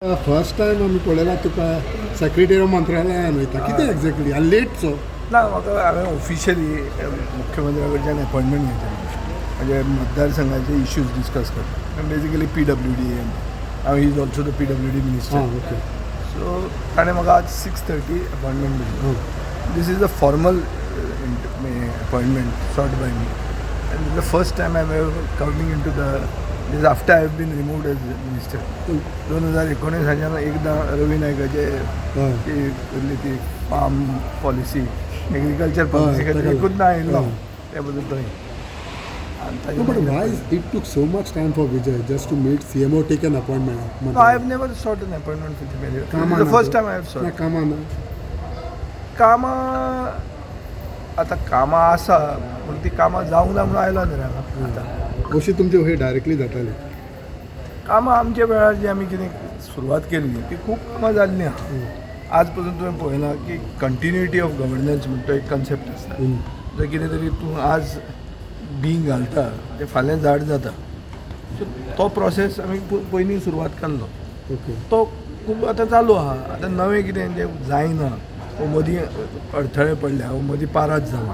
First time आमी पळयला तुका secretary मंत्रालयान वयता कितें एक्झॅक्टली आनी लेट सो ना म्हाका हांवें ऑफिशियली मुख्यमंत्र्या कडच्यान अपॉयंटमेंट घेतलें म्हणजे मतदारसंघाचे इश्यूज डिस्कस करता बेजिकली PWD हांव is also the PWD minister okay so ताणें म्हाका आज 6:30 अपॉयंटमेंट दिली this is the formal appointment sought by me and the first time I am coming in to the this after I have been removed as minister 2019 हाच्यान एकदां रवी नायकाचे केल्ली ती form policy agriculture policy खातीर एकूच ना आयिल्लो त्या बद्दल थंय No, but why it took so much time for Vijay just to meet CMO, take an appointment? No, I have never sought an appointment with him. This is the first time I have sought. कामां आतां कामां आसा पूण ती कामां जावंक ना म्हणून आयलो न्ही हांगा अशी तुमची हे डायरेक्टली जाताली कामां आमच्या वेळार जी आमी कितें सुरवात केल्ली ती खूब कामां जाल्लीं आहा आज पसून तुवें पळयलां की कंटिन्युटी ऑफ गव्हर्नन्स म्हणटा तो एक कन्सेप्ट आसता जर कितें तरी तूं आज बीं घालता ते फाल्यां झाड जाता सो तो प्रोसेस आमी पयलीं सुरवात केल्लो ओके तो खूब आतां चालू आहा आतां नवें कितें जें जायना वो मदीं अडथळे पडल्या वो मदीं पारात जाला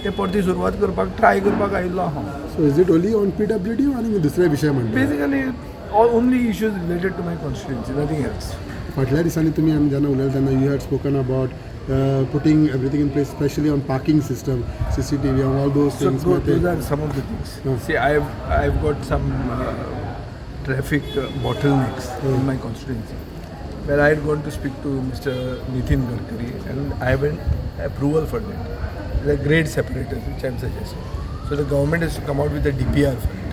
ते परती सुरवात करपाक ट्राय करपाक आयिल्लो हांव so is it only on PWD आनी दुसरे विशय म्हणटा basically only issues related to my constituency nothing else फाटल्या दिसांनी तुमी आमी जेन्ना उलयले तेन्ना you had spoken about putting everything in place, especially on parking system, CCTV, and all those things. So those are some of the things. See, I've got some traffic bottlenecks in my constituency, where I had gone to speak to Mr. Nitin Gadkari, and I have an approval for that. The grade separators, which I'm suggesting. So the government has to come out with a DPR for it.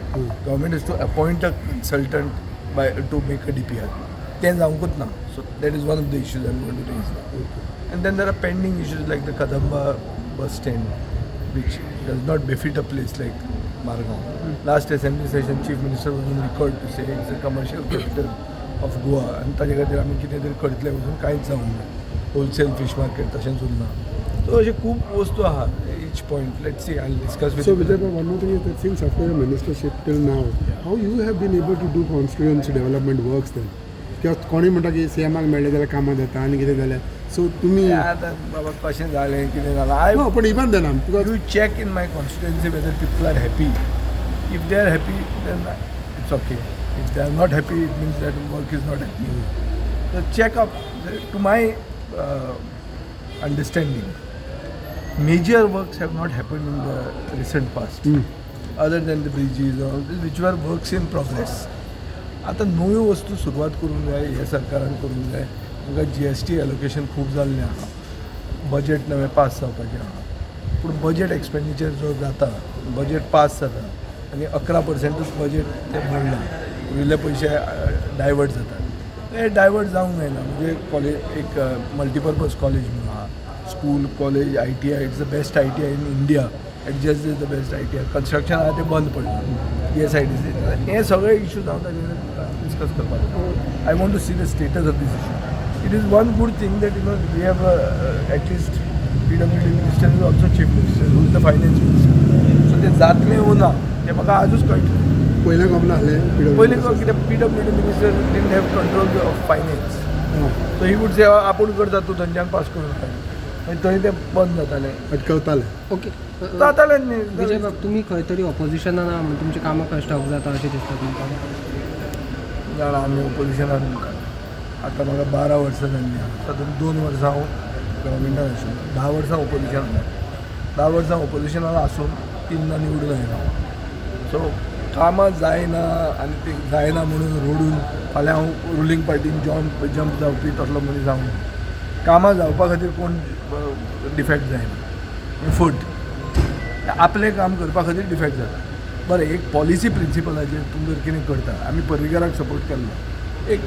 Government has to appoint a consultant to make a DPR. Then so that is one of the issues I'm going to raise now. And then there are pending issues like the Kadamba bus stand, which does not befit a place like Margao. Last assembly session, Chief Minister was on record to say it's a commercial capital of Goa. And ताजे खातीर आमी कितें तरी करतले म्हणून कांयच जावंक ना. होलसेल फिश मार्केट तशेंच उरना. So अशे खूब वस्तू आहा. Each point, let's see, I'll discuss with you. So Vijay, one more thing is that since after your ministership till now, how you have been able to do constituency development works then? किंवा कोणी म्हणटा की CMाक मेळ्ळे जाल्यार कामां जाता आनी कितें जालें सो तुमी आतां बाबा कशें जालें कितें जालां आय नो पण even then you check in my constituency whether people are happy if they are happy then it's okay if they are not happy it means that work is not happy so check up to my understanding major works have not happened in the recent past other than the bridges all which were works in progress आतां नव्यो वस्तू सुरवात करूंक जाय हे सरकारान करूंक जाय आमकां GST एलोकेशन खूब जाल्लें आहा बजेट नवें पास जावपाचें आहा पूण बजेट एक्सपेंडिचर जो जाता बजेट पास जाता आनी 11%च बजेट तें भरना उरिल्ले पयशे डायवर्ट जातात हे डायवर्ट जावंक जायना म्हणजे कॉलेज एक मल्टीपर्पज कॉलेज म्हणून आहा school college ITI it's the best ITI in India adjust is the best ITI construction आहा तें बंद पडलें PSIDC हे सगळे इश्यूज हांव ताजेर डिस्कस करपाक I want to see the status of this issue it is one good thing that we have at least PWD minister is also chief minister who is the finance minister so ते जातलें वो ना तें म्हाका आजूच कळटलें पयले गमला आहले पयलीं कितें PWD minister didn't have control of finance so he would से आपूण करता तूं थंयच्यान पास करून मागीर थंय तें बंद जातालें अटकवताले ओके जातालें न्ही विजय बाब तुमी खंय तरी ऑपोजिशनान ना म्हणून तुमची कामां खंय स्टॉप जाता अशें दिसता तुमकां जाणा आमी ऑपोजिशनान आतां म्हाका 12 वर्सां जाल्लीं तातूंत 2 वर्सां हांव गव्हर्मेंटान आशिल्लो 10 वर्सां ऑपोजिशनान 10 वर्सां ऑपोजिशनान आसून 3 निवडून आयलो सो कामां जायना आनी ती जायना म्हणून रोडून फाल्यां हांव रुलींग पार्टीन जंप जावपी तसलो मनीस हांव कामां जावपा खातीर कोण डिफेक्ट जायना फूट आपलें काम करपा खातीर डिफेक्ट जाता बरें एक पॉलिसी प्रिंसिपलाचेर तूं जर कितें करता आमी पर्रीकराक सपोर्ट केल्लो एक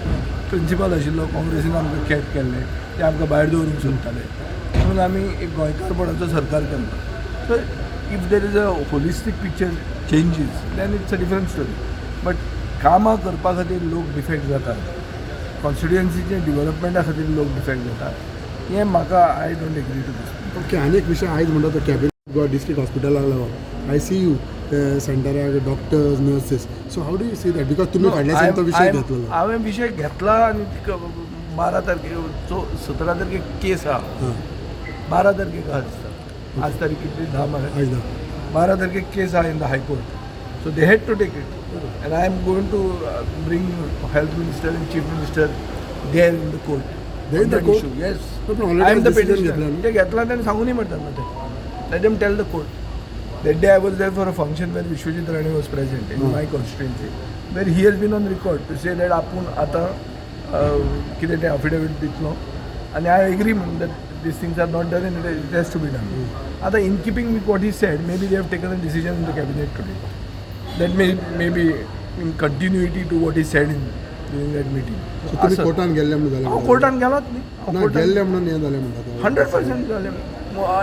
प्रिंसिपल आशिल्लो काँग्रेसीन आमकां कॅट केल्ले ते आमकां भायर दवरूंक सोदताले म्हणून आमी एक गोंयकारपणाचो सरकार केल्लो so if there is a holistic picture changes then it's a different story but कामां करपा खातीर लोक डिफेक्ट जातात कॉन्स्टिट्युएन्सीचे डिवेलपमेंटा खातीर लोक डिफेक्ट जातात हें म्हाका I don't agree to this okay आनी एक विशय आयज म्हणटा तो कॅबिनेट गोवा डिस्ट्रिक्ट हॉस्पिटलाक लागून ICU सेंटराक doctors nurses so how do you see that because तुम्ही फाटल्या दिसांनी तो विषय घेतलेलो हांवें विशय घेतला आनी 12 तारखेक 17 तारखेक केस आहा 12 तारखेक आहा दिसता आज तारीख कितली 10 मरे आज 12 तारखेक केस आहा in the high court so they had to take it and I am going to bring health minister and chief minister there in the court There in the court? Yes. No, but already I am the decision petitioner. घेतला न्हू? ते घेतला त्यांनी सांगूनही म्हणतात ना ते let them tell the court. That day I was there for a function where Vishwajit Rane was present in my constituency, where he has been on record to say that आपूण आतां कितें तें affidavit दितलो and I agree that these things are not done and it has to be done. आतां in keeping with what he said, maybe they have taken a decision in the cabinet today. That may be in continuity to what he said during that meeting. So तुम्ही कोर्टान गेल्ले म्हणून हांव जालें कोर्टान गेलोच न्ही ना गेल्ले म्हणून हें जालें म्हणटा 100% जालें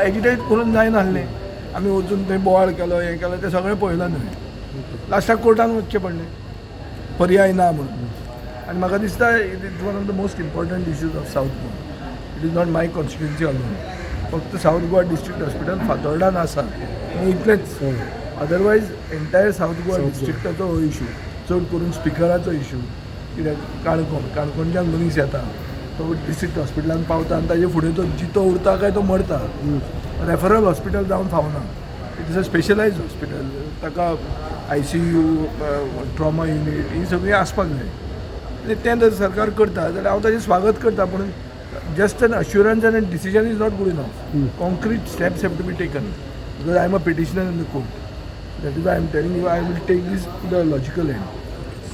एजिटेट करून जायना आहलें आमी वचून थंय बोवाळ केलो हें केलो तें सगळें पळयलां न्हय लास्टाक कोर्टान वचचें पडलें पर्याय ना म्हणून आनी म्हाका दिसता it is one of the most important issues of south Goa it is not my constituency alone फक्त सावथ गोवा डिस्ट्रिक्ट हॉस्पिटल फातोर्डान आसा आनी इतलेंच अदरवायज एंटायर सावथ गोवा डिस्ट्रिक्टाचो हो इश्यू चड करून स्पिकराचो इश्यू कित्याक काणकोणच्यान मनीस येता तो डिस्ट्रिक्ट हॉस्पिटलान पावता आनी ताजे फुडें तो जितो उरता काय तो मरता रेफरल हॉस्पिटल जावन फावना it is a specialised hospital ताका ICU ट्रॉमा युनिट ही सगळी आसपाक जाय आनी तें जर सरकार करता जाल्यार हांव ताजें स्वागत करता पूण just an assurance and decision is not good enough concrete steps have to be taken because I am a petitioner in the court that is I am telling you I will take this to the logical end